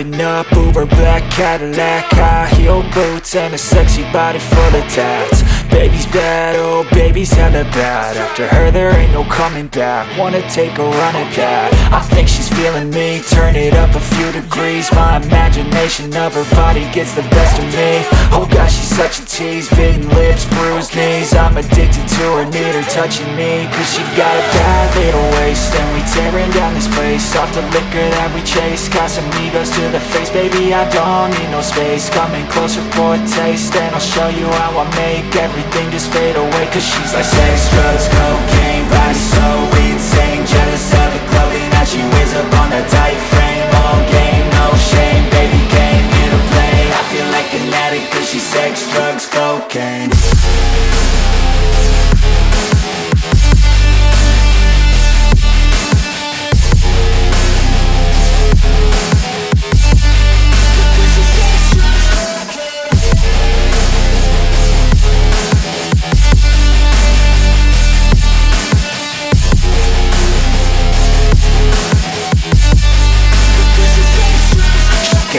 Pulling up, Uber black Cadillac, high heel boots and a sexy body full of tats. Baby's bad, oh baby's hella bad. After her there ain't no coming back. Wanna take a run at that. I think she's feeling me, turn it up a few degrees. My imagination of her body gets the best of me. Oh gosh, she's such a tease, bitten lips, bruised knees. I'm addicted to her, need her touching me, cause she got a bad little waist. And we tearing down this place, off the liquor that we chase. Casamigos to the face, baby I don't need no space. Coming closer for a taste, and I'll show you how I make everything just fade away. Cause she's like sex, drugs, cocaine, body so insane. Jealous of the clothing that she wears up on that tight